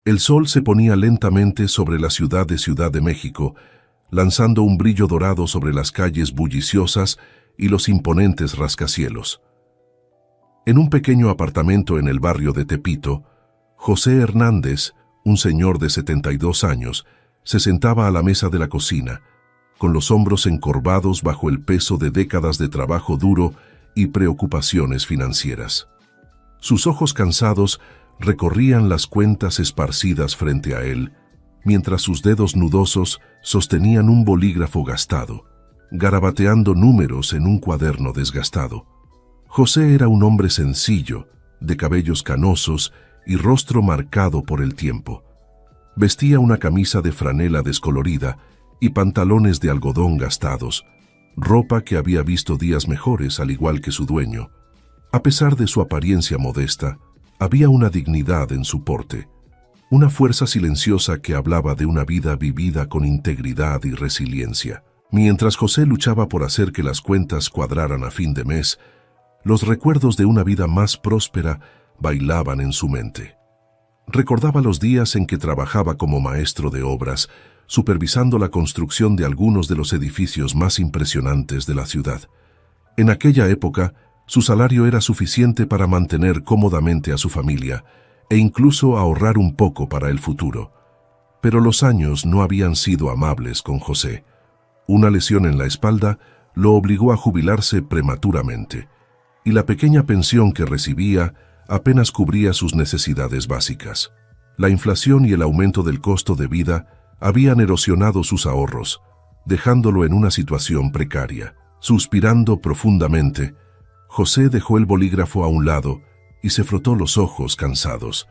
El sol se ponía lentamente sobre la ciudad de Ciudad de México, lanzando un brillo dorado sobre las calles bulliciosas y los imponentes rascacielos. En un pequeño apartamento en el barrio de Tepito, José Hernández, un señor de 72 años, se sentaba a la mesa de la cocina, con los hombros encorvados bajo el peso de décadas de trabajo duro y preocupaciones financieras. Sus ojos cansados recorrían las cuentas esparcidas frente a él, mientras sus dedos nudosos sostenían un bolígrafo gastado, garabateando números en un cuaderno desgastado. José era un hombre sencillo, de cabellos canosos y rostro marcado por el tiempo. Vestía una camisa de franela descolorida y pantalones de algodón gastados, ropa que había visto días mejores al igual que su dueño. A pesar de su apariencia modesta, había una dignidad en su porte, una fuerza silenciosa que hablaba de una vida vivida con integridad y resiliencia. Mientras José luchaba por hacer que las cuentas cuadraran a fin de mes, los recuerdos de una vida más próspera bailaban en su mente. Recordaba los días en que trabajaba como maestro de obras, supervisando la construcción de algunos de los edificios más impresionantes de la ciudad. En aquella época, su salario era suficiente para mantener cómodamente a su familia e incluso ahorrar un poco para el futuro. Pero los años no habían sido amables con José. Una lesión en la espalda lo obligó a jubilarse prematuramente, y la pequeña pensión que recibía apenas cubría sus necesidades básicas. La inflación y el aumento del costo de vida habían erosionado sus ahorros, dejándolo en una situación precaria. Suspirando profundamente, José dejó el bolígrafo a un lado y se frotó los ojos cansados.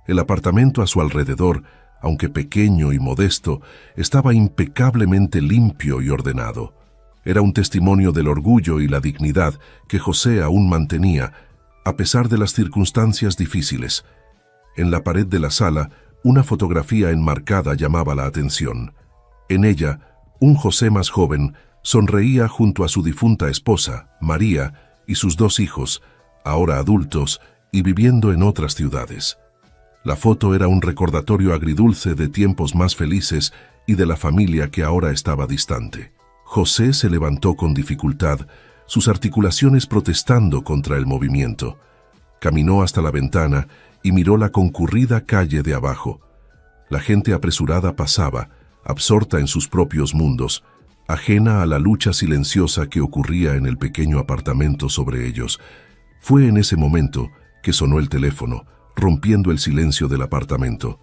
El apartamento a su alrededor, aunque pequeño y modesto, estaba impecablemente limpio y ordenado. Era un testimonio del orgullo y la dignidad que José aún mantenía, a pesar de las circunstancias difíciles. En la pared de la sala, una fotografía enmarcada llamaba la atención. En ella, un José más joven sonreía junto a su difunta esposa, María, y sus dos hijos, ahora adultos y viviendo en otras ciudades. La foto era un recordatorio agridulce de tiempos más felices y de la familia que ahora estaba distante. José se levantó con dificultad, sus articulaciones protestando contra el movimiento. Caminó hasta la ventana y miró la concurrida calle de abajo. La gente apresurada pasaba, absorta en sus propios mundos, ajena a la lucha silenciosa que ocurría en el pequeño apartamento sobre ellos. Fue en ese momento que sonó el teléfono, rompiendo el silencio del apartamento.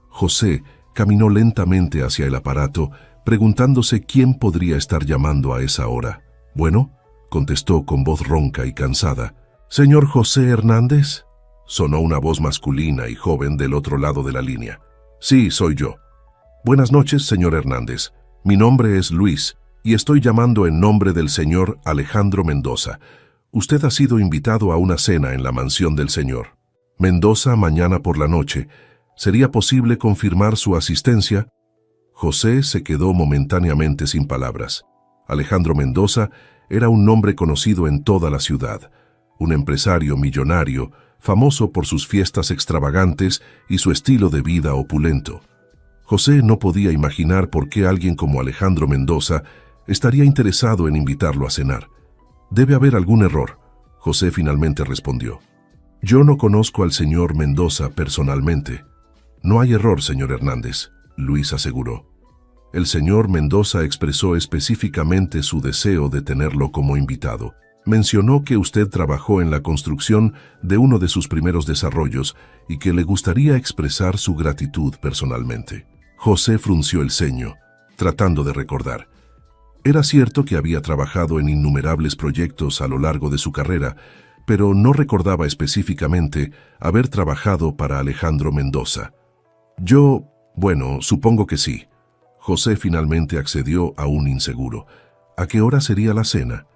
José caminó lentamente hacia el aparato, preguntándose quién podría estar llamando a esa hora. «Bueno», contestó con voz ronca y cansada. «¿Señor José Hernández?», sonó una voz masculina y joven del otro lado de la línea. «Sí, soy yo». «Buenas noches, señor Hernández. Mi nombre es Luis y estoy llamando en nombre del señor Alejandro Mendoza. Usted ha sido invitado a una cena en la mansión del señor Mendoza mañana por la noche. ¿Sería posible confirmar su asistencia?». José se quedó momentáneamente sin palabras. Alejandro Mendoza era un nombre conocido en toda la ciudad, un empresario millonario, famoso por sus fiestas extravagantes y su estilo de vida opulento. José no podía imaginar por qué alguien como Alejandro Mendoza estaría interesado en invitarlo a cenar. «Debe haber algún error», José finalmente respondió. «Yo no conozco al señor Mendoza personalmente». «No hay error, señor Hernández», Luis aseguró. «El señor Mendoza expresó específicamente su deseo de tenerlo como invitado. Mencionó que usted trabajó en la construcción de uno de sus primeros desarrollos y que le gustaría expresar su gratitud personalmente». José frunció el ceño, tratando de recordar. Era cierto que había trabajado en innumerables proyectos a lo largo de su carrera, pero no recordaba específicamente haber trabajado para Alejandro Mendoza. Bueno, supongo que sí». José finalmente accedió aún inseguro. «¿A qué hora sería la cena?».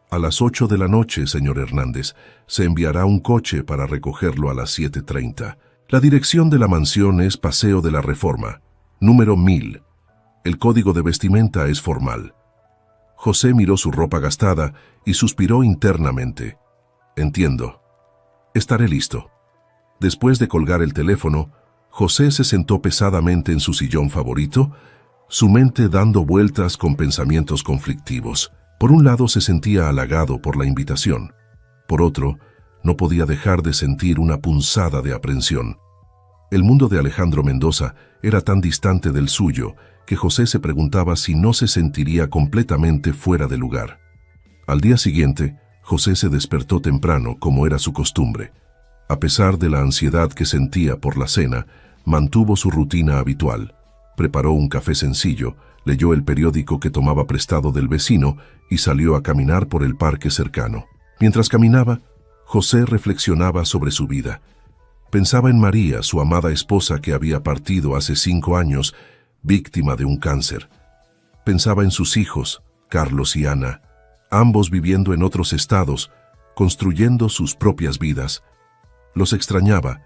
«A las 8 de la noche, señor Hernández. Se enviará un coche para recogerlo a las 7:30. La dirección de la mansión es Paseo de la Reforma, número 1000. El código de vestimenta es formal». José miró su ropa gastada y suspiró internamente. «Entiendo. Estaré listo». Después de colgar el teléfono, José se sentó pesadamente en su sillón favorito, su mente dando vueltas con pensamientos conflictivos. Por un lado se sentía halagado por la invitación. Por otro, no podía dejar de sentir una punzada de aprensión. El mundo de Alejandro Mendoza era tan distante del suyo que José se preguntaba si no se sentiría completamente fuera de lugar. Al día siguiente, José se despertó temprano, como era su costumbre. A pesar de la ansiedad que sentía por la cena, mantuvo su rutina habitual. Preparó un café sencillo, leyó el periódico que tomaba prestado del vecino y salió a caminar por el parque cercano. Mientras caminaba, José reflexionaba sobre su vida. Pensaba en María, su amada esposa que había partido hace 5 años, víctima de un cáncer. Pensaba en sus hijos, Carlos y Ana, ambos viviendo en otros estados, construyendo sus propias vidas. Los extrañaba,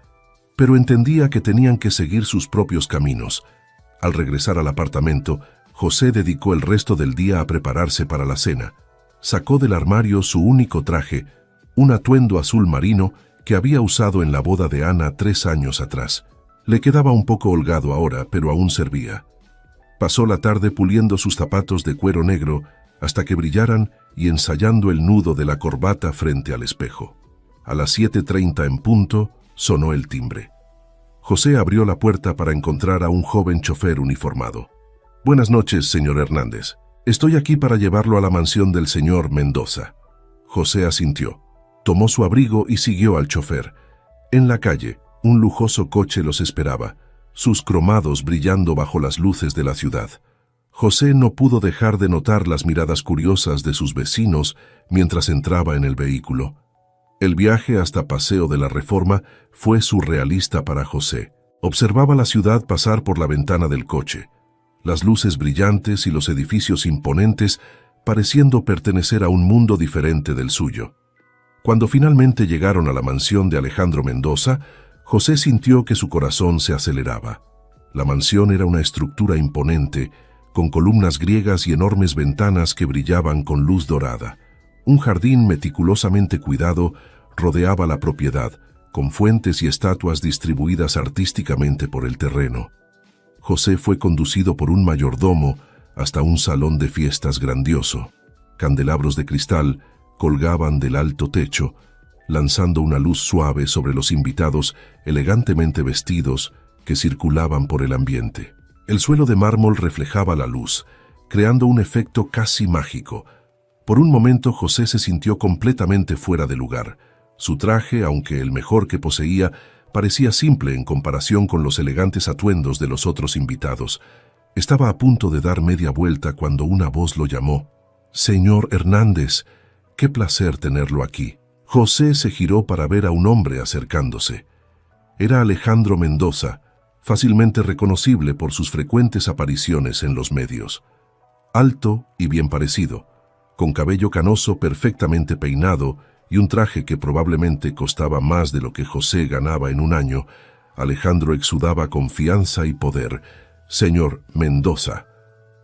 pero entendía que tenían que seguir sus propios caminos. Al regresar al apartamento, José dedicó el resto del día a prepararse para la cena. Sacó del armario su único traje, un atuendo azul marino que había usado en la boda de Ana 3 años atrás. Le quedaba un poco holgado ahora, pero aún servía. Pasó la tarde puliendo sus zapatos de cuero negro hasta que brillaran y ensayando el nudo de la corbata frente al espejo. A las 7:30 en punto, sonó el timbre. José abrió la puerta para encontrar a un joven chofer uniformado. «Buenas noches, señor Hernández. Estoy aquí para llevarlo a la mansión del señor Mendoza». José asintió. Tomó su abrigo y siguió al chofer. En la calle, un lujoso coche los esperaba, sus cromados brillando bajo las luces de la ciudad. José no pudo dejar de notar las miradas curiosas de sus vecinos mientras entraba en el vehículo. El viaje hasta Paseo de la Reforma fue surrealista para José. Observaba la ciudad pasar por la ventana del coche, las luces brillantes y los edificios imponentes pareciendo pertenecer a un mundo diferente del suyo. Cuando finalmente llegaron a la mansión de Alejandro Mendoza, José sintió que su corazón se aceleraba. La mansión era una estructura imponente, con columnas griegas y enormes ventanas que brillaban con luz dorada. Un jardín meticulosamente cuidado rodeaba la propiedad, con fuentes y estatuas distribuidas artísticamente por el terreno. José fue conducido por un mayordomo hasta un salón de fiestas grandioso. Candelabros de cristal colgaban del alto techo, lanzando una luz suave sobre los invitados elegantemente vestidos que circulaban por el ambiente. El suelo de mármol reflejaba la luz, creando un efecto casi mágico. Por un momento José se sintió completamente fuera de lugar. Su traje, aunque el mejor que poseía, parecía simple en comparación con los elegantes atuendos de los otros invitados. Estaba a punto de dar media vuelta cuando una voz lo llamó. «Señor Hernández, qué placer tenerlo aquí». José se giró para ver a un hombre acercándose. Era Alejandro Mendoza, fácilmente reconocible por sus frecuentes apariciones en los medios. Alto y bien parecido, con cabello canoso perfectamente peinado y un traje que probablemente costaba más de lo que José ganaba en un año, Alejandro exudaba confianza y poder. «Señor Mendoza».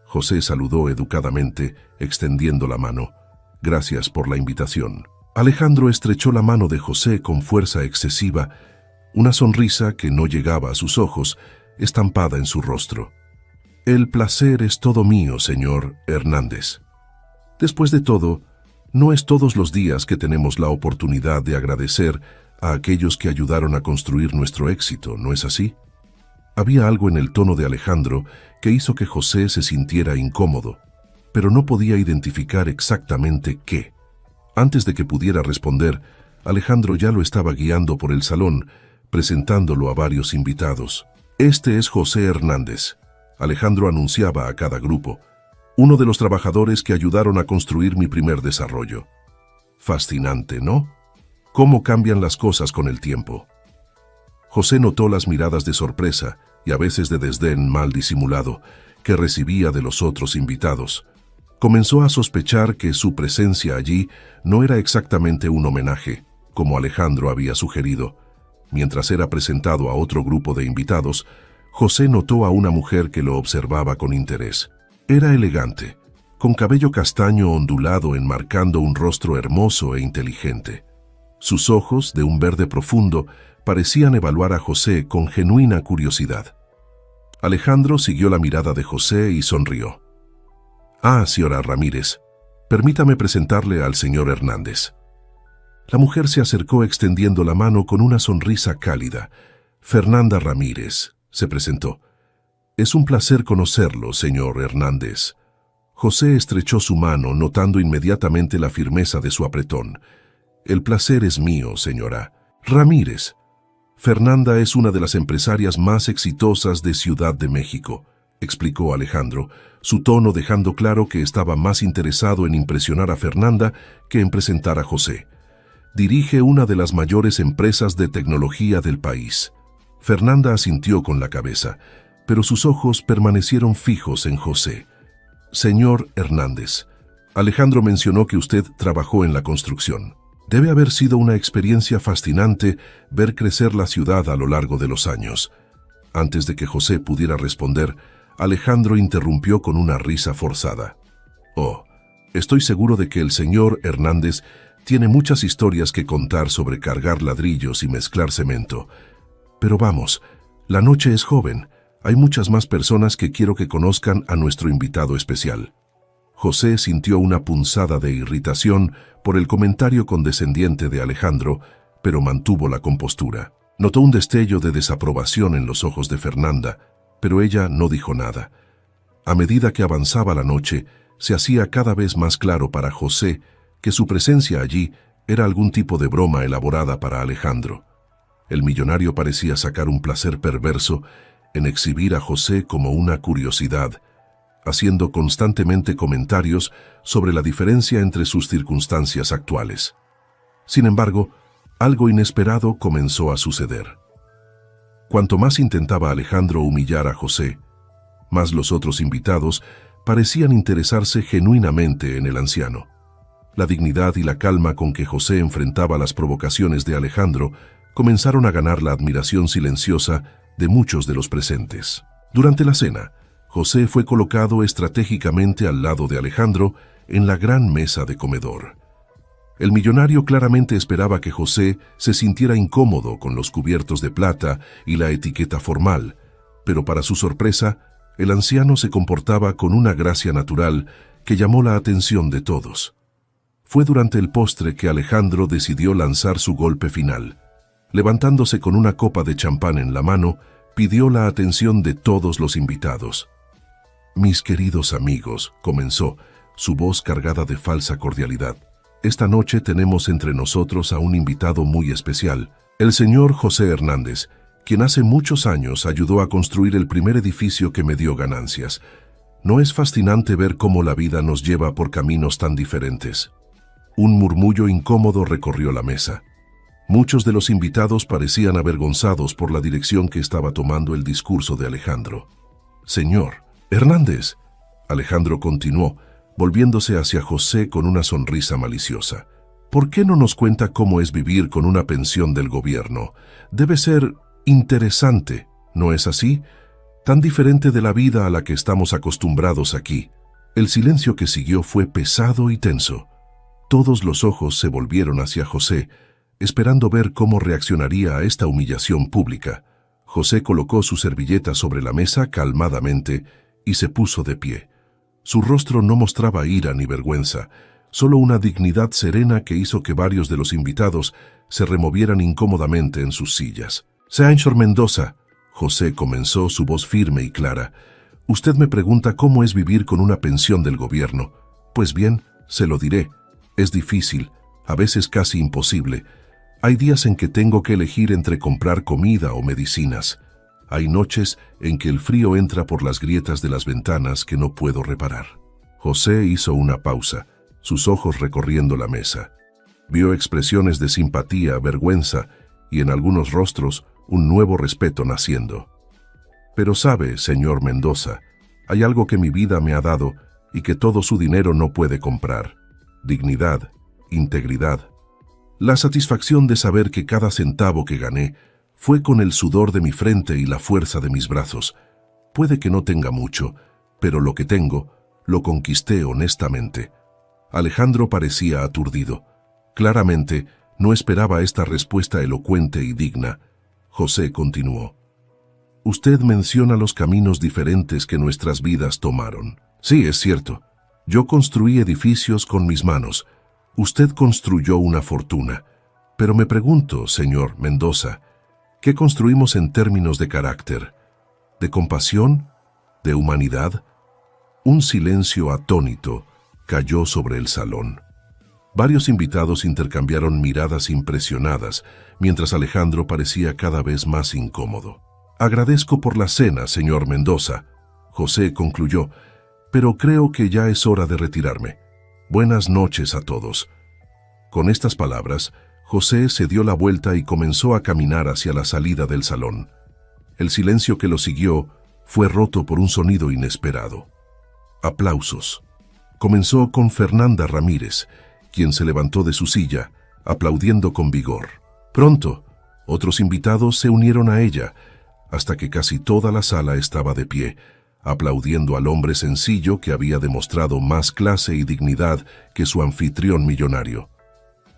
José saludó educadamente, extendiendo la mano. «Gracias por la invitación». Alejandro estrechó la mano de José con fuerza excesiva, una sonrisa que no llegaba a sus ojos, estampada en su rostro. «El placer es todo mío, señor Hernández. Después de todo, no es todos los días que tenemos la oportunidad de agradecer a aquellos que ayudaron a construir nuestro éxito, ¿no es así?». Había algo en el tono de Alejandro que hizo que José se sintiera incómodo, pero no podía identificar exactamente qué. Antes de que pudiera responder, Alejandro ya lo estaba guiando por el salón, presentándolo a varios invitados. «Este es José Hernández», Alejandro anunciaba a cada grupo, «uno de los trabajadores que ayudaron a construir mi primer desarrollo». Fascinante, ¿no? ¿Cómo cambian las cosas con el tiempo? José notó las miradas de sorpresa y a veces de desdén mal disimulado que recibía de los otros invitados. Comenzó a sospechar que su presencia allí no era exactamente un homenaje, como Alejandro había sugerido. Mientras era presentado a otro grupo de invitados, José notó a una mujer que lo observaba con interés. Era elegante, con cabello castaño ondulado enmarcando un rostro hermoso e inteligente. Sus ojos, de un verde profundo, parecían evaluar a José con genuina curiosidad. Alejandro siguió la mirada de José y sonrió. «Ah, señora Ramírez, permítame presentarle al señor Hernández». La mujer se acercó extendiendo la mano con una sonrisa cálida. «Fernanda Ramírez», se presentó. «Es un placer conocerlo, señor Hernández». José estrechó su mano, notando inmediatamente la firmeza de su apretón. «El placer es mío, señora Ramírez. Fernanda es una de las empresarias más exitosas de Ciudad de México», explicó Alejandro, su tono dejando claro que estaba más interesado en impresionar a Fernanda que en presentar a José. «Dirige una de las mayores empresas de tecnología del país». Fernanda asintió con la cabeza, pero sus ojos permanecieron fijos en José. «Señor Hernández, Alejandro mencionó que usted trabajó en la construcción. Debe haber sido una experiencia fascinante ver crecer la ciudad a lo largo de los años». Antes de que José pudiera responder, Alejandro interrumpió con una risa forzada. «Oh, estoy seguro de que el señor Hernández tiene muchas historias que contar sobre cargar ladrillos y mezclar cemento. Pero vamos, la noche es joven. Hay muchas más personas que quiero que conozcan a nuestro invitado especial». José sintió una punzada de irritación por el comentario condescendiente de Alejandro, pero mantuvo la compostura. Notó un destello de desaprobación en los ojos de Fernanda, pero ella no dijo nada. A medida que avanzaba la noche, se hacía cada vez más claro para José que su presencia allí era algún tipo de broma elaborada para Alejandro. El millonario parecía sacar un placer perverso en exhibir a José como una curiosidad, haciendo constantemente comentarios sobre la diferencia entre sus circunstancias actuales. Sin embargo, algo inesperado comenzó a suceder. Cuanto más intentaba Alejandro humillar a José, más los otros invitados parecían interesarse genuinamente en el anciano. La dignidad y la calma con que José enfrentaba las provocaciones de Alejandro comenzaron a ganar la admiración silenciosa de muchos de los presentes. Durante la cena, José fue colocado estratégicamente al lado de Alejandro en la gran mesa de comedor. El millonario claramente esperaba que José se sintiera incómodo con los cubiertos de plata y la etiqueta formal, pero para su sorpresa, el anciano se comportaba con una gracia natural que llamó la atención de todos. Fue durante el postre que Alejandro decidió lanzar su golpe final. Levantándose con una copa de champán en la mano, pidió la atención de todos los invitados. «Mis queridos amigos», comenzó, su voz cargada de falsa cordialidad, «esta noche tenemos entre nosotros a un invitado muy especial, el señor José Hernández, quien hace muchos años ayudó a construir el primer edificio que me dio ganancias. ¿No es fascinante ver cómo la vida nos lleva por caminos tan diferentes?». Un murmullo incómodo recorrió la mesa. Muchos de los invitados parecían avergonzados por la dirección que estaba tomando el discurso de Alejandro. «Señor Hernández», Alejandro continuó, volviéndose hacia José con una sonrisa maliciosa, «¿por qué no nos cuenta cómo es vivir con una pensión del gobierno? Debe ser interesante, ¿no es así? Tan diferente de la vida a la que estamos acostumbrados aquí». El silencio que siguió fue pesado y tenso. Todos los ojos se volvieron hacia José, esperando ver cómo reaccionaría a esta humillación pública. José colocó su servilleta sobre la mesa calmadamente y se puso de pie. Su rostro no mostraba ira ni vergüenza, solo una dignidad serena que hizo que varios de los invitados se removieran incómodamente en sus sillas. «Señor Mendoza», José comenzó, su voz firme y clara, «usted me pregunta cómo es vivir con una pensión del gobierno. Pues bien, se lo diré. Es difícil, a veces casi imposible. Hay días en que tengo que elegir entre comprar comida o medicinas. Hay noches en que el frío entra por las grietas de las ventanas que no puedo reparar». José hizo una pausa, sus ojos recorriendo la mesa. Vio expresiones de simpatía, vergüenza y en algunos rostros un nuevo respeto naciendo. «Pero sabe, señor Mendoza, hay algo que mi vida me ha dado y que todo su dinero no puede comprar: dignidad, integridad. La satisfacción de saber que cada centavo que gané fue con el sudor de mi frente y la fuerza de mis brazos. Puede que no tenga mucho, pero lo que tengo, lo conquisté honestamente». Alejandro parecía aturdido. Claramente, no esperaba esta respuesta elocuente y digna, José continuó. Usted menciona los caminos diferentes que nuestras vidas tomaron. Sí, es cierto. Yo construí edificios con mis manos. Usted construyó una fortuna. Pero me pregunto, señor Mendoza, ¿qué construimos en términos de carácter? ¿De compasión? ¿De humanidad? Un silencio atónito cayó sobre el salón. Varios invitados intercambiaron miradas impresionadas, mientras Alejandro parecía cada vez más incómodo. Agradezco por la cena, señor Mendoza, José concluyó, pero creo que ya es hora de retirarme. Buenas noches a todos. Con estas palabras, José se dio la vuelta y comenzó a caminar hacia la salida del salón. El silencio que lo siguió fue roto por un sonido inesperado. Aplausos. Comenzó con Fernanda Ramírez, quien se levantó de su silla, aplaudiendo con vigor. Pronto, otros invitados se unieron a ella, hasta que casi toda la sala estaba de pie, aplaudiendo al hombre sencillo que había demostrado más clase y dignidad que su anfitrión millonario.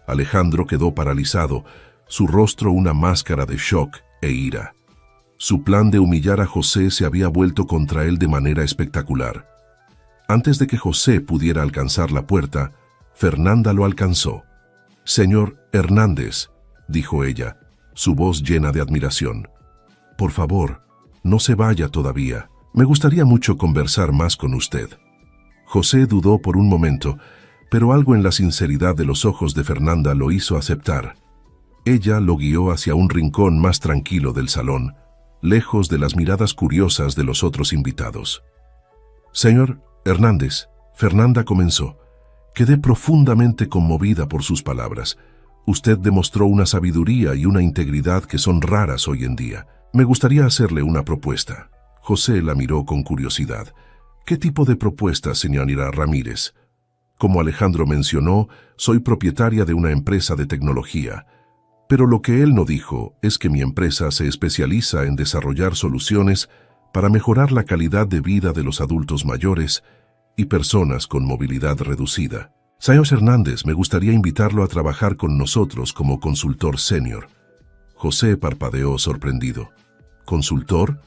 Alejandro quedó paralizado, su rostro una máscara de shock e ira. Su plan de humillar a José se había vuelto contra él de manera espectacular. Antes de que José pudiera alcanzar la puerta, Fernanda lo alcanzó. «Señor Hernández», dijo ella, su voz llena de admiración. «Por favor, no se vaya todavía. Me gustaría mucho conversar más con usted». José dudó por un momento, pero algo en la sinceridad de los ojos de Fernanda lo hizo aceptar. Ella lo guió hacia un rincón más tranquilo del salón, lejos de las miradas curiosas de los otros invitados. «Señor Hernández», Fernanda comenzó, «quedé profundamente conmovida por sus palabras. Usted demostró una sabiduría y una integridad que son raras hoy en día. Me gustaría hacerle una propuesta». José la miró con curiosidad. «¿Qué tipo de propuesta, señorita Ramírez?» «Como Alejandro mencionó, soy propietaria de una empresa de tecnología. Pero lo que él no dijo es que mi empresa se especializa en desarrollar soluciones para mejorar la calidad de vida de los adultos mayores y personas con movilidad reducida. Señor Hernández, me gustaría invitarlo a trabajar con nosotros como consultor senior». José parpadeó sorprendido. «¿Consultor?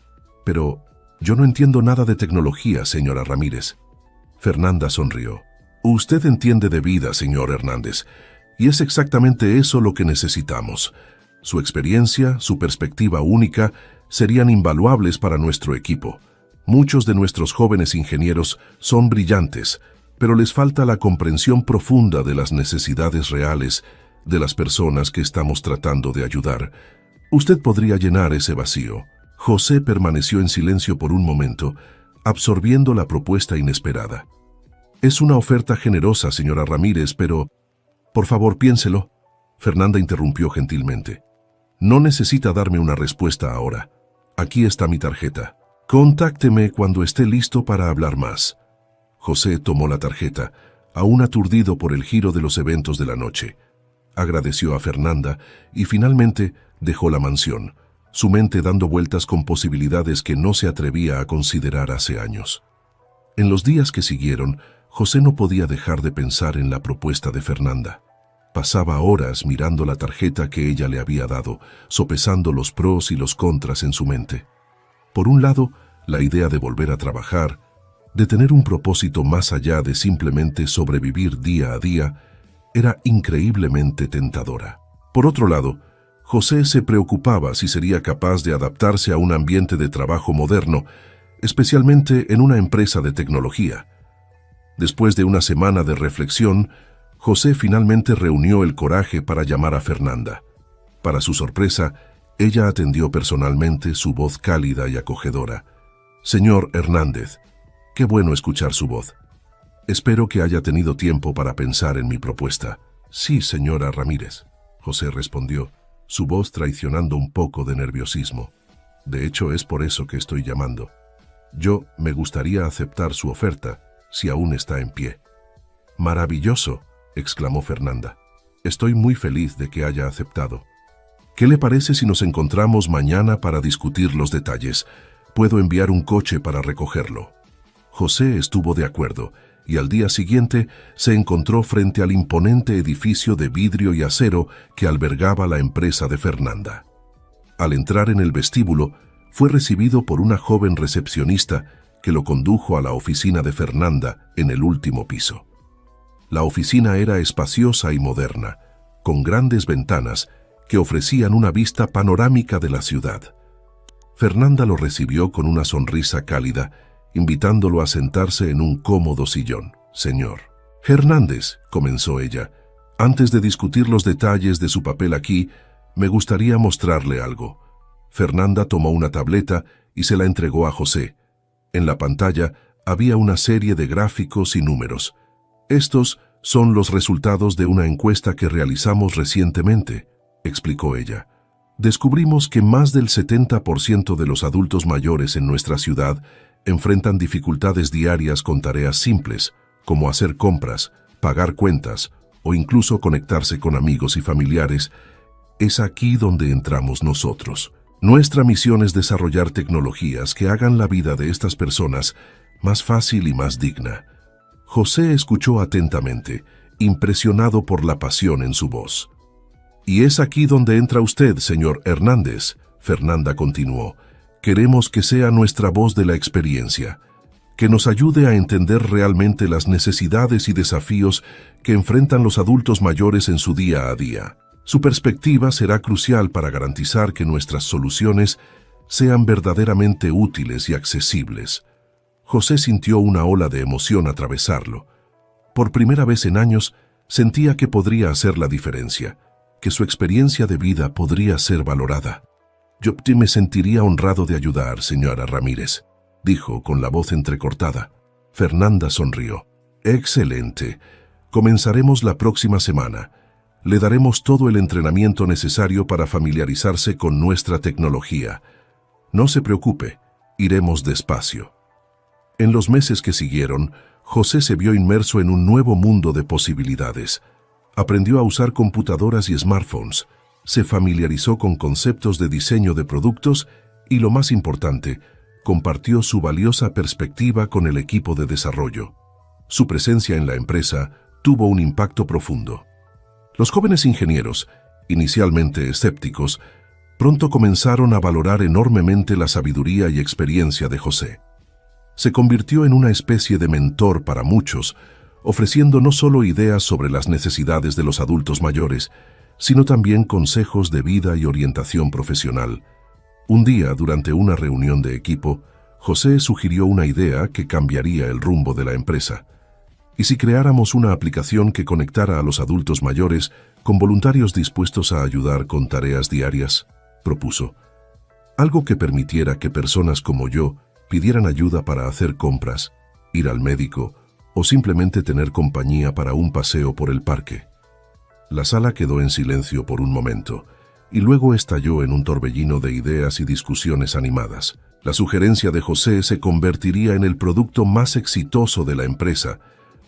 Pero yo no entiendo nada de tecnología, señora Ramírez». Fernanda sonrió. «Usted entiende de vida, señor Hernández, y es exactamente eso lo que necesitamos. Su experiencia, su perspectiva única, serían invaluables para nuestro equipo. Muchos de nuestros jóvenes ingenieros son brillantes, pero les falta la comprensión profunda de las necesidades reales de las personas que estamos tratando de ayudar. Usted podría llenar ese vacío». José permaneció en silencio por un momento, absorbiendo la propuesta inesperada. «Es una oferta generosa, señora Ramírez, pero... Por favor, piénselo». Fernanda interrumpió gentilmente. «No necesita darme una respuesta ahora. Aquí está mi tarjeta. Contácteme cuando esté listo para hablar más». José tomó la tarjeta, aún aturdido por el giro de los eventos de la noche. Agradeció a Fernanda y finalmente dejó la mansión, su mente dando vueltas con posibilidades que no se atrevía a considerar hace años. En los días que siguieron, José no podía dejar de pensar en la propuesta de Fernanda. Pasaba horas mirando la tarjeta que ella le había dado, sopesando los pros y los contras en su mente. Por un lado, la idea de volver a trabajar, de tener un propósito más allá de simplemente sobrevivir día a día, era increíblemente tentadora. Por otro lado, José se preocupaba si sería capaz de adaptarse a un ambiente de trabajo moderno, especialmente en una empresa de tecnología. Después de una semana de reflexión, José finalmente reunió el coraje para llamar a Fernanda. Para su sorpresa, ella atendió personalmente, su voz cálida y acogedora. «Señor Hernández, qué bueno escuchar su voz. Espero que haya tenido tiempo para pensar en mi propuesta». «Sí, señora Ramírez», José respondió, su voz traicionando un poco de nerviosismo. «De hecho, es por eso que estoy llamando. Me gustaría aceptar su oferta, si aún está en pie». «Maravilloso», exclamó Fernanda. «Estoy muy feliz de que haya aceptado. ¿Qué le parece si nos encontramos mañana para discutir los detalles? Puedo enviar un coche para recogerlo». José estuvo de acuerdo, y al día siguiente se encontró frente al imponente edificio de vidrio y acero que albergaba la empresa de Fernanda. Al entrar en el vestíbulo, fue recibido por una joven recepcionista que lo condujo a la oficina de Fernanda en el último piso. La oficina era espaciosa y moderna, con grandes ventanas que ofrecían una vista panorámica de la ciudad. Fernanda lo recibió con una sonrisa cálida, invitándolo a sentarse en un cómodo sillón. «Señor Hernández», comenzó ella, «antes de discutir los detalles de su papel aquí, me gustaría mostrarle algo». Fernanda tomó una tableta y se la entregó a José. En la pantalla había una serie de gráficos y números. «Estos son los resultados de una encuesta que realizamos recientemente», explicó ella. «Descubrimos que más del 70% de los adultos mayores en nuestra ciudad enfrentan dificultades diarias con tareas simples, como hacer compras, pagar cuentas o incluso conectarse con amigos y familiares. Es aquí donde entramos nosotros. Nuestra misión es desarrollar tecnologías que hagan la vida de estas personas más fácil y más digna». José escuchó atentamente, impresionado por la pasión en su voz. «Y es aquí donde entra usted, señor Hernández», Fernanda continuó. «Queremos que sea nuestra voz de la experiencia, que nos ayude a entender realmente las necesidades y desafíos que enfrentan los adultos mayores en su día a día. Su perspectiva será crucial para garantizar que nuestras soluciones sean verdaderamente útiles y accesibles». José sintió una ola de emoción atravesarlo. Por primera vez en años, sentía que podría hacer la diferencia, que su experiencia de vida podría ser valorada. «Yo me sentiría honrado de ayudar, señora Ramírez», dijo con la voz entrecortada. Fernanda sonrió. «Excelente. Comenzaremos la próxima semana. Le daremos todo el entrenamiento necesario para familiarizarse con nuestra tecnología. No se preocupe, iremos despacio». En los meses que siguieron, José se vio inmerso en un nuevo mundo de posibilidades. Aprendió a usar computadoras y smartphones, se familiarizó con conceptos de diseño de productos y, lo más importante, compartió su valiosa perspectiva con el equipo de desarrollo. Su presencia en la empresa tuvo un impacto profundo. Los jóvenes ingenieros, inicialmente escépticos, pronto comenzaron a valorar enormemente la sabiduría y experiencia de José. Se convirtió en una especie de mentor para muchos, ofreciendo no solo ideas sobre las necesidades de los adultos mayores, sino también consejos de vida y orientación profesional. Un día, durante una reunión de equipo, José sugirió una idea que cambiaría el rumbo de la empresa. ¿Y si creáramos una aplicación que conectara a los adultos mayores con voluntarios dispuestos a ayudar con tareas diarias?, propuso. Algo que permitiera que personas como yo pidieran ayuda para hacer compras, ir al médico o simplemente tener compañía para un paseo por el parque. La sala quedó en silencio por un momento y luego estalló en un torbellino de ideas y discusiones animadas. La sugerencia de José se convertiría en el producto más exitoso de la empresa,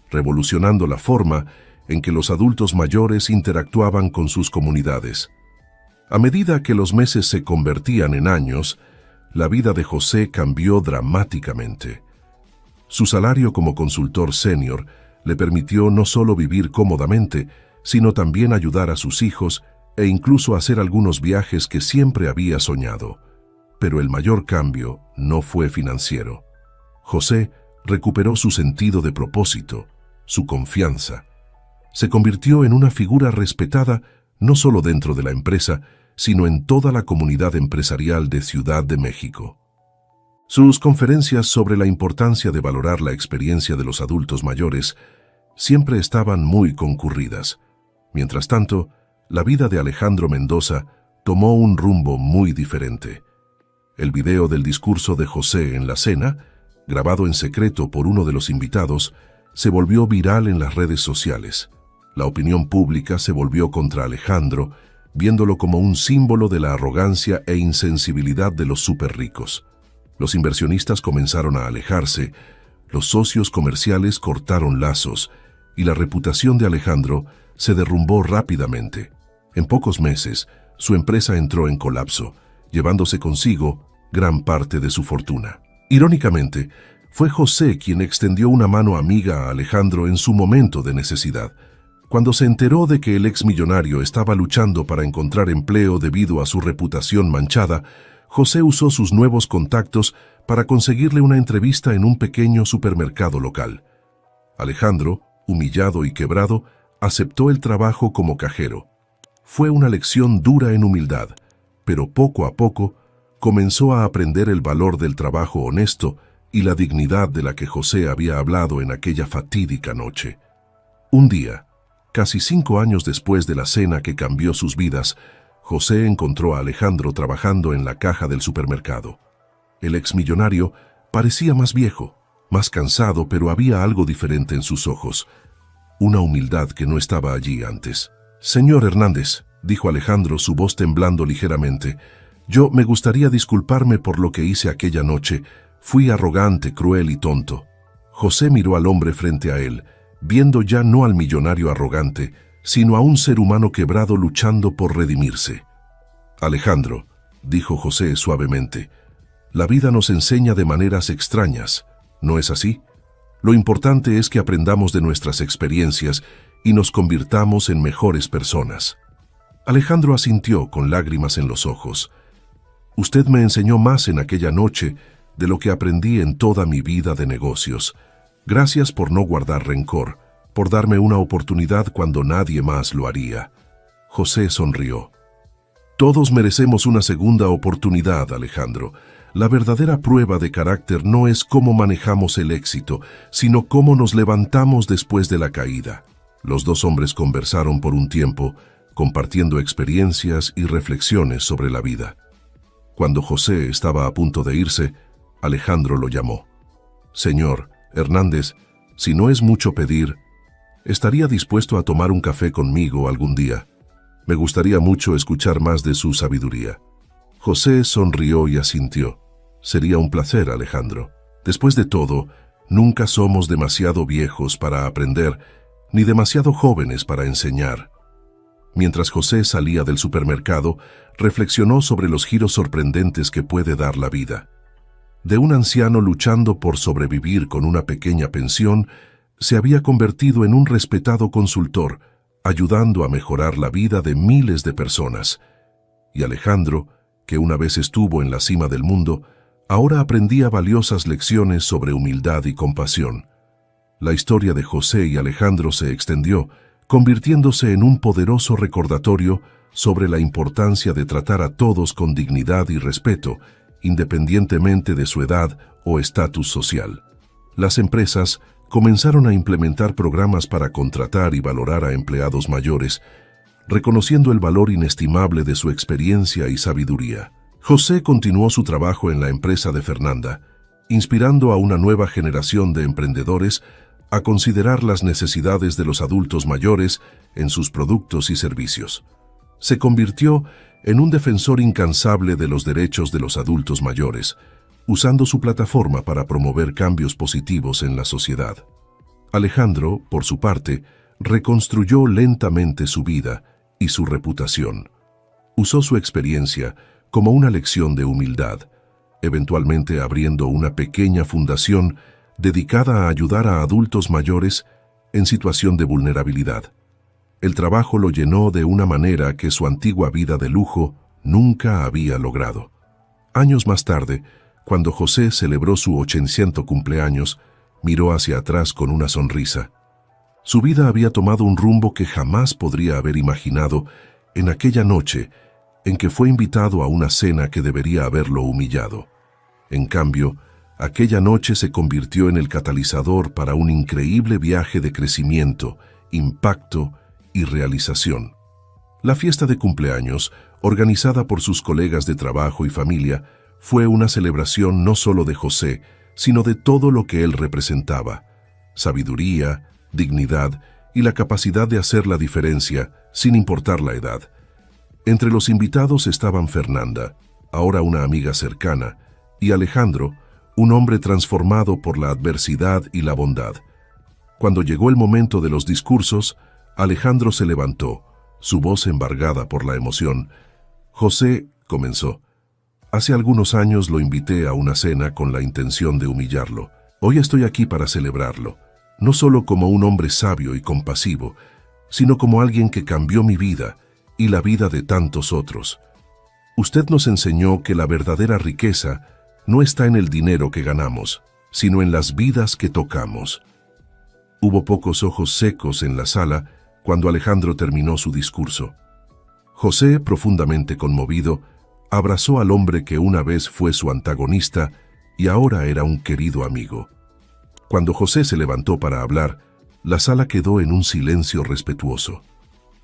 revolucionando la forma en que los adultos mayores interactuaban con sus comunidades. A medida que los meses se convertían en años, la vida de José cambió dramáticamente. Su salario como consultor senior le permitió no solo vivir cómodamente, sino también ayudar a sus hijos e incluso hacer algunos viajes que siempre había soñado. Pero el mayor cambio no fue financiero. José recuperó su sentido de propósito, su confianza. Se convirtió en una figura respetada no solo dentro de la empresa, sino en toda la comunidad empresarial de Ciudad de México. Sus conferencias sobre la importancia de valorar la experiencia de los adultos mayores siempre estaban muy concurridas. Mientras tanto, la vida de Alejandro Mendoza tomó un rumbo muy diferente. El video del discurso de José en la cena, grabado en secreto por uno de los invitados, se volvió viral en las redes sociales. La opinión pública se volvió contra Alejandro, viéndolo como un símbolo de la arrogancia e insensibilidad de los superricos. Los inversionistas comenzaron a alejarse, los socios comerciales cortaron lazos y la reputación de Alejandro se derrumbó rápidamente. En pocos meses, su empresa entró en colapso, llevándose consigo gran parte de su fortuna. Irónicamente, fue José quien extendió una mano amiga a Alejandro en su momento de necesidad, Cuando se enteró de que el exmillonario estaba luchando para encontrar empleo debido a su reputación manchada, José usó sus nuevos contactos para conseguirle una entrevista en un pequeño supermercado local. Alejandro, humillado y quebrado, aceptó el trabajo como cajero. Fue una lección dura en humildad, pero poco a poco comenzó a aprender el valor del trabajo honesto y la dignidad de la que José había hablado en aquella fatídica noche. Un día, casi 5 años después de la cena que cambió sus vidas, José encontró a Alejandro trabajando en la caja del supermercado. El exmillonario parecía más viejo, más cansado, pero había algo diferente en sus ojos, una humildad que no estaba allí antes. «Señor Hernández», dijo Alejandro, su voz temblando ligeramente, «yo me gustaría disculparme por lo que hice aquella noche. Fui arrogante, cruel y tonto». José miró al hombre frente a él, viendo ya no al millonario arrogante, sino a un ser humano quebrado luchando por redimirse. «Alejandro», dijo José suavemente, «la vida nos enseña de maneras extrañas, ¿no es así? Lo importante es que aprendamos de nuestras experiencias y nos convirtamos en mejores personas». Alejandro asintió con lágrimas en los ojos. «Usted me enseñó más en aquella noche de lo que aprendí en toda mi vida de negocios. Gracias por no guardar rencor, por darme una oportunidad cuando nadie más lo haría». José sonrió. «Todos merecemos una segunda oportunidad, Alejandro. La verdadera prueba de carácter no es cómo manejamos el éxito, sino cómo nos levantamos después de la caída». Los dos hombres conversaron por un tiempo, compartiendo experiencias y reflexiones sobre la vida. Cuando José estaba a punto de irse, Alejandro lo llamó. «Señor Hernández, si no es mucho pedir, ¿estaría dispuesto a tomar un café conmigo algún día? Me gustaría mucho escuchar más de su sabiduría». José sonrió y asintió. «Sería un placer, Alejandro. Después de todo, nunca somos demasiado viejos para aprender, ni demasiado jóvenes para enseñar». Mientras José salía del supermercado, reflexionó sobre los giros sorprendentes que puede dar la vida. De un anciano luchando por sobrevivir con una pequeña pensión, se había convertido en un respetado consultor, ayudando a mejorar la vida de miles de personas. Y Alejandro, que una vez estuvo en la cima del mundo, ahora aprendía valiosas lecciones sobre humildad y compasión. La historia de José y Alejandro se extendió, convirtiéndose en un poderoso recordatorio sobre la importancia de tratar a todos con dignidad y respeto, independientemente de su edad o estatus social. Las empresas comenzaron a implementar programas para contratar y valorar a empleados mayores, reconociendo el valor inestimable de su experiencia y sabiduría. José continuó su trabajo en la empresa de Fernanda, inspirando a una nueva generación de emprendedores a considerar las necesidades de los adultos mayores en sus productos y servicios. Se convirtió en un defensor incansable de los derechos de los adultos mayores, usando su plataforma para promover cambios positivos en la sociedad. Alejandro, por su parte, reconstruyó lentamente su vida y su reputación. Usó su experiencia como una lección de humildad, eventualmente abriendo una pequeña fundación dedicada a ayudar a adultos mayores en situación de vulnerabilidad. El trabajo lo llenó de una manera que su antigua vida de lujo nunca había logrado. Años más tarde, cuando José celebró su 800 cumpleaños, miró hacia atrás con una sonrisa. Su vida había tomado un rumbo que jamás podría haber imaginado en aquella noche en que fue invitado a una cena que debería haberlo humillado. En cambio, aquella noche se convirtió en el catalizador para un increíble viaje de crecimiento, impacto y realización. La fiesta de cumpleaños, organizada por sus colegas de trabajo y familia, fue una celebración no solo de José, sino de todo lo que él representaba: sabiduría, dignidad y la capacidad de hacer la diferencia sin importar la edad. Entre los invitados estaban Fernanda, ahora una amiga cercana, y Alejandro, un hombre transformado por la adversidad y la bondad. Cuando llegó el momento de los discursos, Alejandro se levantó, su voz embargada por la emoción. «José», comenzó, «hace algunos años lo invité a una cena con la intención de humillarlo. Hoy estoy aquí para celebrarlo, no solo como un hombre sabio y compasivo, sino como alguien que cambió mi vida y la vida de tantos otros. Usted nos enseñó que la verdadera riqueza no está en el dinero que ganamos, sino en las vidas que tocamos. Hubo pocos ojos secos en la sala cuando Alejandro terminó su discurso. José, profundamente conmovido, abrazó al hombre que una vez fue su antagonista y ahora era un querido amigo. Cuando José se levantó para hablar, la sala quedó en un silencio respetuoso.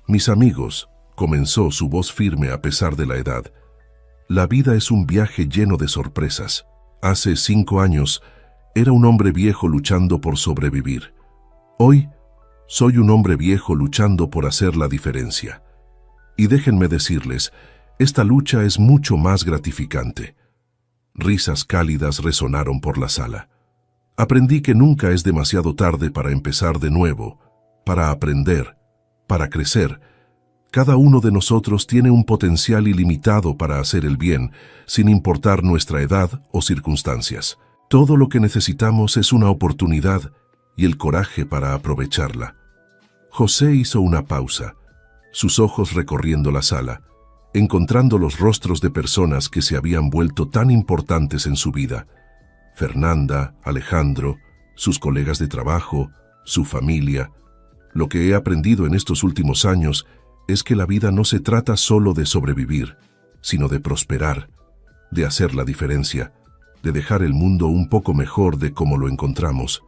Mis amigos, comenzó su voz firme a pesar de la edad, la vida es un viaje lleno de sorpresas. Hace 5 años, era un hombre viejo luchando por sobrevivir. Hoy, soy un hombre viejo luchando por hacer la diferencia. Y déjenme decirles, esta lucha es mucho más gratificante. Risas cálidas resonaron por la sala. Aprendí que nunca es demasiado tarde para empezar de nuevo, para aprender, para crecer. Cada uno de nosotros tiene un potencial ilimitado para hacer el bien, sin importar nuestra edad o circunstancias. Todo lo que necesitamos es una oportunidad y el coraje para aprovecharla. José hizo una pausa, sus ojos recorriendo la sala, encontrando los rostros de personas que se habían vuelto tan importantes en su vida. Fernanda, Alejandro, sus colegas de trabajo, su familia. Lo que he aprendido en estos últimos años es que la vida no se trata solo de sobrevivir, sino de prosperar, de hacer la diferencia, de dejar el mundo un poco mejor de como lo encontramos.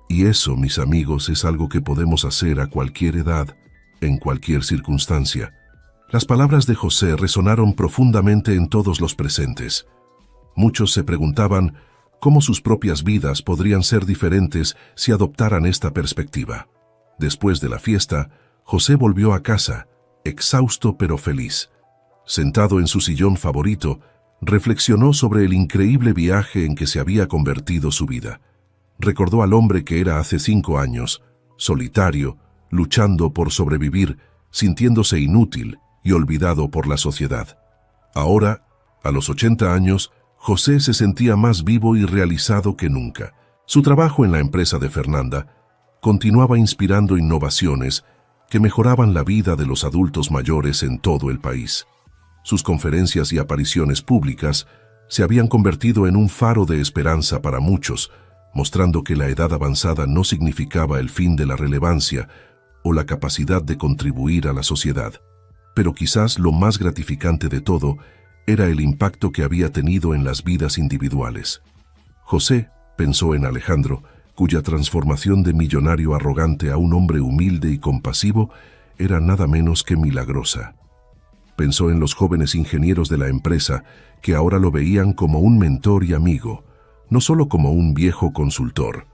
Y eso, mis amigos, es algo que podemos hacer a cualquier edad, en cualquier circunstancia. Las palabras de José resonaron profundamente en todos los presentes. Muchos se preguntaban cómo sus propias vidas podrían ser diferentes si adoptaran esta perspectiva. Después de la fiesta, José volvió a casa, exhausto pero feliz. Sentado en su sillón favorito, reflexionó sobre el increíble viaje en que se había convertido su vida. Recordó al hombre que era hace 5 años, solitario, luchando por sobrevivir, sintiéndose inútil y olvidado por la sociedad. Ahora, a los 80 años, José se sentía más vivo y realizado que nunca. Su trabajo en la empresa de Fernanda continuaba inspirando innovaciones que mejoraban la vida de los adultos mayores en todo el país. Sus conferencias y apariciones públicas se habían convertido en un faro de esperanza para muchos, mostrando que la edad avanzada no significaba el fin de la relevancia o la capacidad de contribuir a la sociedad. Pero quizás lo más gratificante de todo era el impacto que había tenido en las vidas individuales. José pensó en Alejandro, cuya transformación de millonario arrogante a un hombre humilde y compasivo era nada menos que milagrosa. Pensó en los jóvenes ingenieros de la empresa que ahora lo veían como un mentor y amigo, no solo como un viejo consultor.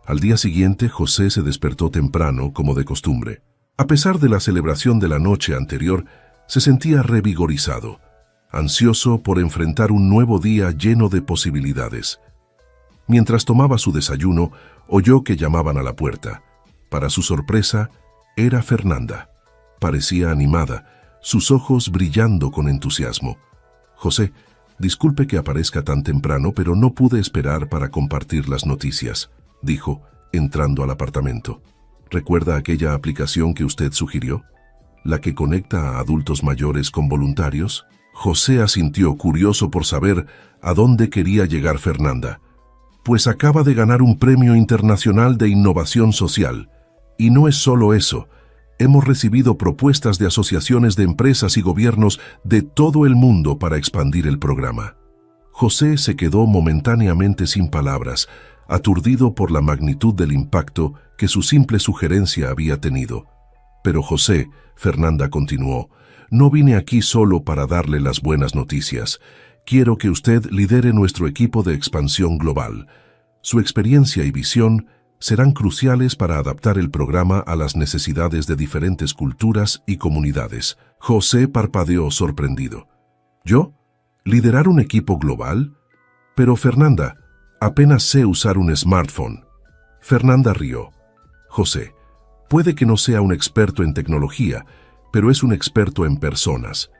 Al día siguiente, José se despertó temprano, como de costumbre. A pesar de la celebración de la noche anterior, se sentía revigorizado, ansioso por enfrentar un nuevo día lleno de posibilidades. Mientras tomaba su desayuno, oyó que llamaban a la puerta. Para su sorpresa, era Fernanda. Parecía animada, sus ojos brillando con entusiasmo. «José, disculpe que aparezca tan temprano, pero no pude esperar para compartir las noticias», dijo, entrando al apartamento. «¿Recuerda aquella aplicación que usted sugirió? ¿La que conecta a adultos mayores con voluntarios?» José asintió, curioso por saber a dónde quería llegar Fernanda. «Pues acaba de ganar un premio internacional de innovación social. Y no es solo eso. Hemos recibido propuestas de asociaciones de empresas y gobiernos de todo el mundo para expandir el programa». José se quedó momentáneamente sin palabras, aturdido por la magnitud del impacto que su simple sugerencia había tenido. «Pero José», Fernanda continuó, «no vine aquí solo para darle las buenas noticias. Quiero que usted lidere nuestro equipo de expansión global. Su experiencia y visión serán cruciales para adaptar el programa a las necesidades de diferentes culturas y comunidades». José parpadeó sorprendido. «¿Yo? ¿Liderar un equipo global? Pero Fernanda, apenas sé usar un smartphone». Fernanda rió. «José, puede que no sea un experto en tecnología, pero es un experto en personas.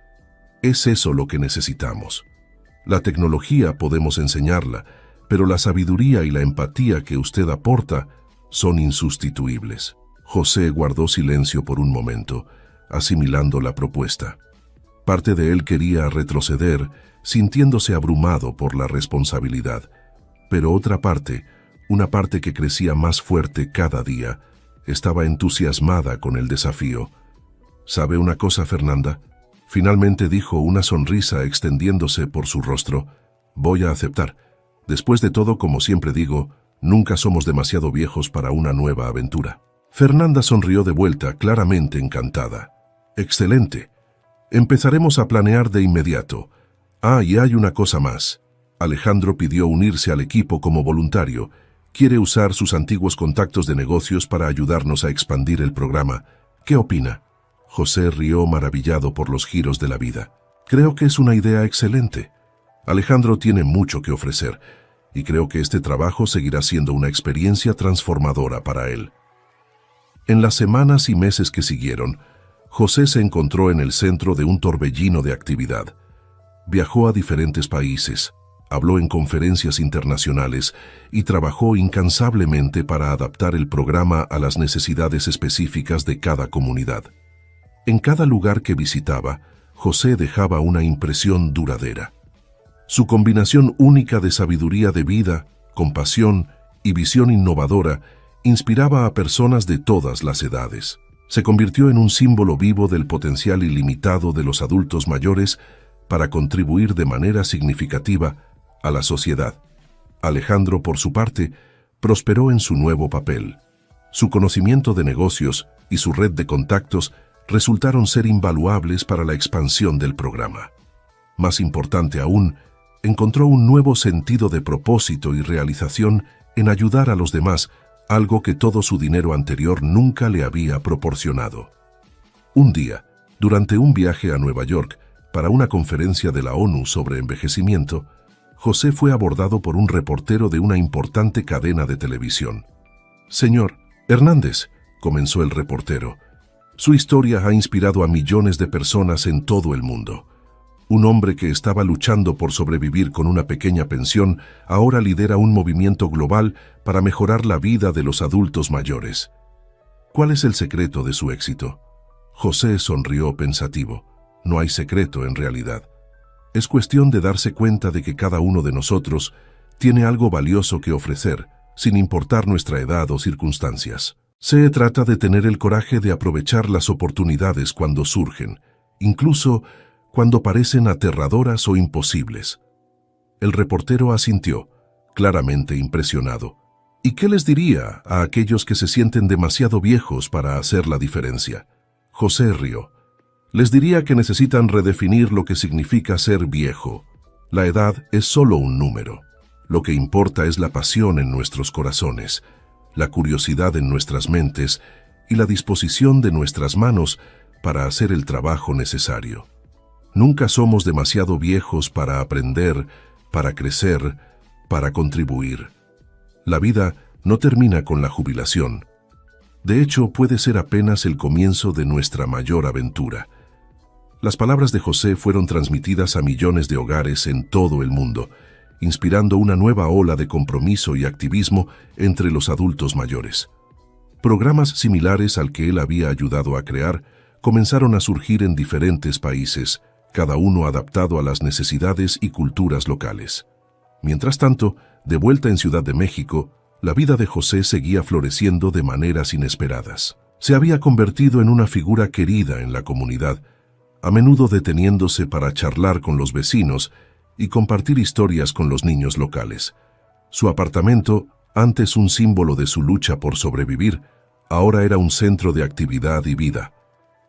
Es eso lo que necesitamos. La tecnología podemos enseñarla, pero la sabiduría y la empatía que usted aporta son insustituibles». José guardó silencio por un momento, asimilando la propuesta. Parte de él quería retroceder, sintiéndose abrumado por la responsabilidad, pero otra parte, una parte que crecía más fuerte cada día, estaba entusiasmada con el desafío. ¿Sabe una cosa, Fernanda?, finalmente dijo, una sonrisa extendiéndose por su rostro. Voy a aceptar. Después de todo, como siempre digo, nunca somos demasiado viejos para una nueva aventura. Fernanda sonrió de vuelta, claramente encantada. Excelente. Empezaremos a planear de inmediato. Y hay una cosa más. Alejandro pidió unirse al equipo como voluntario. Quiere usar sus antiguos contactos de negocios para ayudarnos a expandir el programa. ¿Qué opina? José rió maravillado por los giros de la vida. Creo que es una idea excelente. Alejandro tiene mucho que ofrecer, y creo que este trabajo seguirá siendo una experiencia transformadora para él. En las semanas y meses que siguieron, José se encontró en el centro de un torbellino de actividad. Viajó a diferentes países, habló en conferencias internacionales y trabajó incansablemente para adaptar el programa a las necesidades específicas de cada comunidad. En cada lugar que visitaba, José dejaba una impresión duradera. Su combinación única de sabiduría de vida, compasión y visión innovadora inspiraba a personas de todas las edades. Se convirtió en un símbolo vivo del potencial ilimitado de los adultos mayores para contribuir de manera significativa a la sociedad. Alejandro, por su parte, prosperó en su nuevo papel. Su conocimiento de negocios y su red de contactos resultaron ser invaluables para la expansión del programa. Más importante aún, encontró un nuevo sentido de propósito y realización en ayudar a los demás, algo que todo su dinero anterior nunca le había proporcionado. Un día, durante un viaje a Nueva York para una conferencia de la ONU sobre envejecimiento, José fue abordado por un reportero de una importante cadena de televisión. «Señor Hernández», comenzó el reportero, «su historia ha inspirado a millones de personas en todo el mundo. Un hombre que estaba luchando por sobrevivir con una pequeña pensión ahora lidera un movimiento global para mejorar la vida de los adultos mayores. ¿Cuál es el secreto de su éxito?». José sonrió pensativo. No hay secreto en realidad. Es cuestión de darse cuenta de que cada uno de nosotros tiene algo valioso que ofrecer, sin importar nuestra edad o circunstancias. Se trata de tener el coraje de aprovechar las oportunidades cuando surgen, incluso cuando parecen aterradoras o imposibles. El reportero asintió, claramente impresionado. ¿Y qué les diría a aquellos que se sienten demasiado viejos para hacer la diferencia? José rió. Les diría que necesitan redefinir lo que significa ser viejo. La edad es solo un número. Lo que importa es la pasión en nuestros corazones, la curiosidad en nuestras mentes y la disposición de nuestras manos para hacer el trabajo necesario. Nunca somos demasiado viejos para aprender, para crecer, para contribuir. La vida no termina con la jubilación. De hecho, puede ser apenas el comienzo de nuestra mayor aventura. Las palabras de José fueron transmitidas a millones de hogares en todo el mundo, inspirando una nueva ola de compromiso y activismo entre los adultos mayores. Programas similares al que él había ayudado a crear comenzaron a surgir en diferentes países, cada uno adaptado a las necesidades y culturas locales. Mientras tanto, de vuelta en Ciudad de México, la vida de José seguía floreciendo de maneras inesperadas. Se había convertido en una figura querida en la comunidad, a menudo deteniéndose para charlar con los vecinos y compartir historias con los niños locales. Su apartamento, antes un símbolo de su lucha por sobrevivir, ahora era un centro de actividad y vida.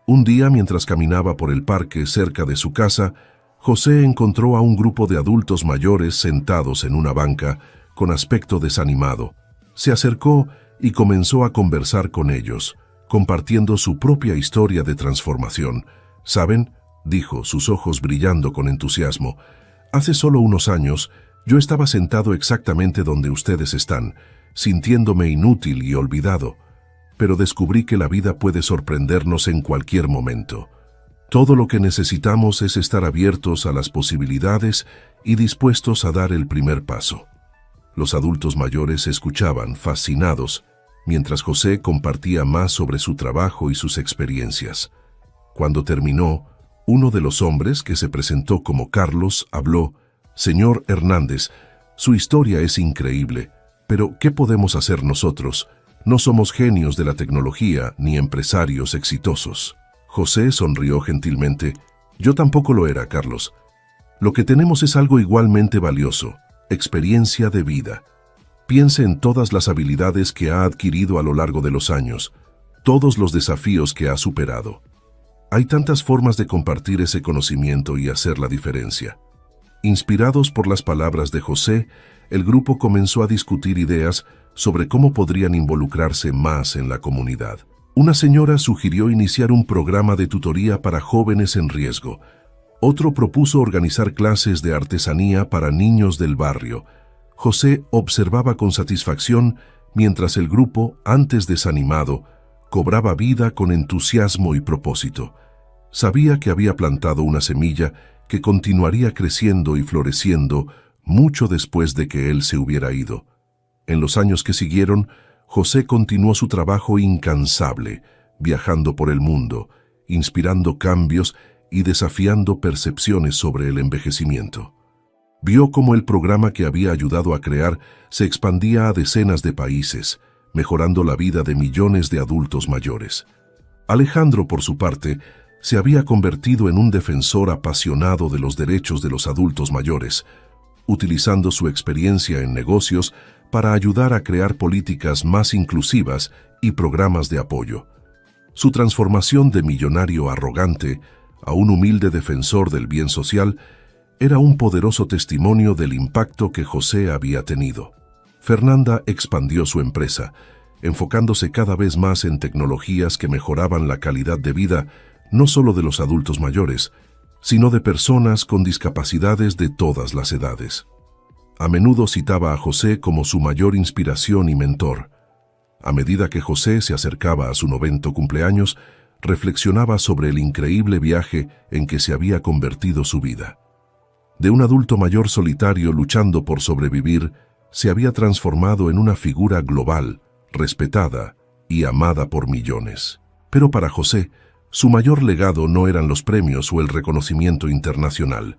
Un día, mientras caminaba por el parque cerca de su casa, José encontró a un grupo de adultos mayores sentados en una banca, con aspecto desanimado. Se acercó y comenzó a conversar con ellos, compartiendo su propia historia de transformación. «¿Saben?», dijo, sus ojos brillando con entusiasmo, «hace solo unos años, yo estaba sentado exactamente donde ustedes están, sintiéndome inútil y olvidado. Pero descubrí que la vida puede sorprendernos en cualquier momento. Todo lo que necesitamos es estar abiertos a las posibilidades y dispuestos a dar el primer paso». Los adultos mayores escuchaban, fascinados, mientras José compartía más sobre su trabajo y sus experiencias. Cuando terminó, uno de los hombres, que se presentó como Carlos, habló: «Señor Hernández, su historia es increíble, pero ¿qué podemos hacer nosotros? No somos genios de la tecnología ni empresarios exitosos». José sonrió gentilmente. «Yo tampoco lo era, Carlos. Lo que tenemos es algo igualmente valioso: experiencia de vida. Piense en todas las habilidades que ha adquirido a lo largo de los años, todos los desafíos que ha superado. Hay tantas formas de compartir ese conocimiento y hacer la diferencia». Inspirados por las palabras de José, el grupo comenzó a discutir ideas sobre cómo podrían involucrarse más en la comunidad. Una señora sugirió iniciar un programa de tutoría para jóvenes en riesgo. Otro propuso organizar clases de artesanía para niños del barrio. José observaba con satisfacción mientras el grupo, antes desanimado, cobraba vida con entusiasmo y propósito. Sabía que había plantado una semilla que continuaría creciendo y floreciendo mucho después de que él se hubiera ido. En los años que siguieron, José continuó su trabajo incansable, viajando por el mundo, inspirando cambios y desafiando percepciones sobre el envejecimiento. Vio cómo el programa que había ayudado a crear se expandía a decenas de países, mejorando la vida de millones de adultos mayores. Alejandro, por su parte, se había convertido en un defensor apasionado de los derechos de los adultos mayores, utilizando su experiencia en negocios para ayudar a crear políticas más inclusivas y programas de apoyo. Su transformación de millonario arrogante a un humilde defensor del bien social era un poderoso testimonio del impacto que José había tenido. Fernanda expandió su empresa, enfocándose cada vez más en tecnologías que mejoraban la calidad de vida no solo de los adultos mayores, sino de personas con discapacidades de todas las edades. A menudo citaba a José como su mayor inspiración y mentor. A medida que José se acercaba a su 90º cumpleaños, reflexionaba sobre el increíble viaje en que se había convertido su vida. De un adulto mayor solitario luchando por sobrevivir, se había transformado en una figura global, respetada y amada por millones. Pero para José, su mayor legado no eran los premios o el reconocimiento internacional.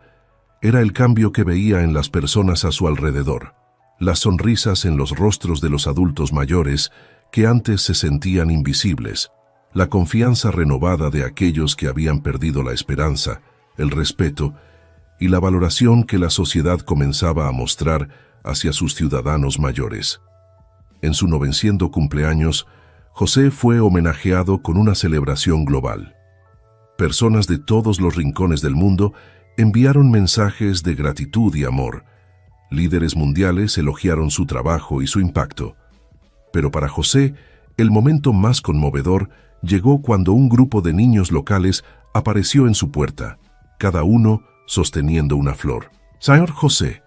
Era el cambio que veía en las personas a su alrededor, las sonrisas en los rostros de los adultos mayores que antes se sentían invisibles, la confianza renovada de aquellos que habían perdido la esperanza, el respeto y la valoración que la sociedad comenzaba a mostrar hacia sus ciudadanos mayores. En su 900º cumpleaños, José fue homenajeado con una celebración global. Personas de todos los rincones del mundo enviaron mensajes de gratitud y amor. Líderes mundiales elogiaron su trabajo y su impacto. Pero para José, el momento más conmovedor llegó cuando un grupo de niños locales apareció en su puerta, cada uno sosteniendo una flor. «Señor José»,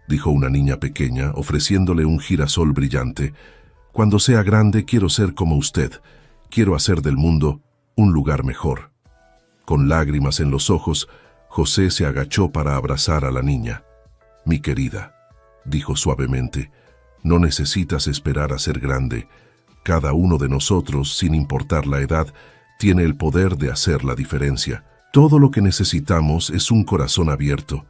dijo una niña pequeña, ofreciéndole un girasol brillante, «cuando sea grande quiero ser como usted. Quiero hacer del mundo un lugar mejor». Con lágrimas en los ojos, José se agachó para abrazar a la niña. «Mi querida», dijo suavemente, «no necesitas esperar a ser grande. Cada uno de nosotros, sin importar la edad, tiene el poder de hacer la diferencia. Todo lo que necesitamos es un corazón abierto,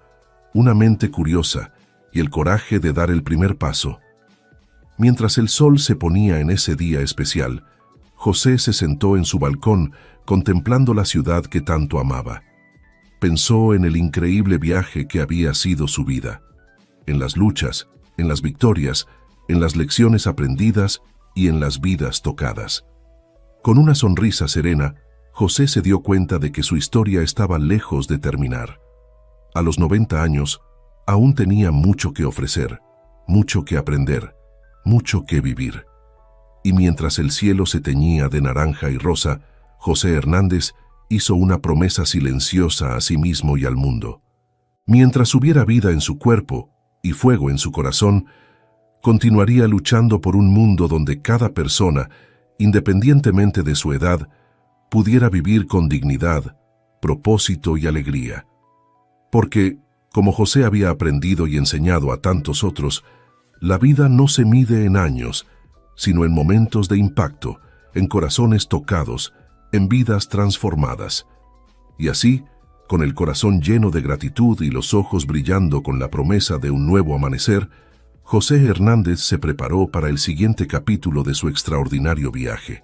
una mente curiosa y el coraje de dar el primer paso». Mientras el sol se ponía en ese día especial, José se sentó en su balcón contemplando la ciudad que tanto amaba. Pensó en el increíble viaje que había sido su vida, en las luchas, en las victorias, en las lecciones aprendidas y en las vidas tocadas. Con una sonrisa serena, José se dio cuenta de que su historia estaba lejos de terminar. A los 90 años, aún tenía mucho que ofrecer, mucho que aprender, mucho que vivir. Y mientras el cielo se teñía de naranja y rosa, José Hernández hizo una promesa silenciosa a sí mismo y al mundo. Mientras hubiera vida en su cuerpo y fuego en su corazón, continuaría luchando por un mundo donde cada persona, independientemente de su edad, pudiera vivir con dignidad, propósito y alegría. Porque, como José había aprendido y enseñado a tantos otros, la vida no se mide en años, sino en momentos de impacto, en corazones tocados, en vidas transformadas. Y así, con el corazón lleno de gratitud y los ojos brillando con la promesa de un nuevo amanecer, José Hernández se preparó para el siguiente capítulo de su extraordinario viaje.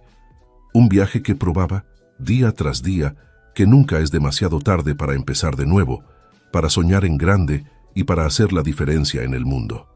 Un viaje que probaba, día tras día, que nunca es demasiado tarde para empezar de nuevo, para soñar en grande y para hacer la diferencia en el mundo.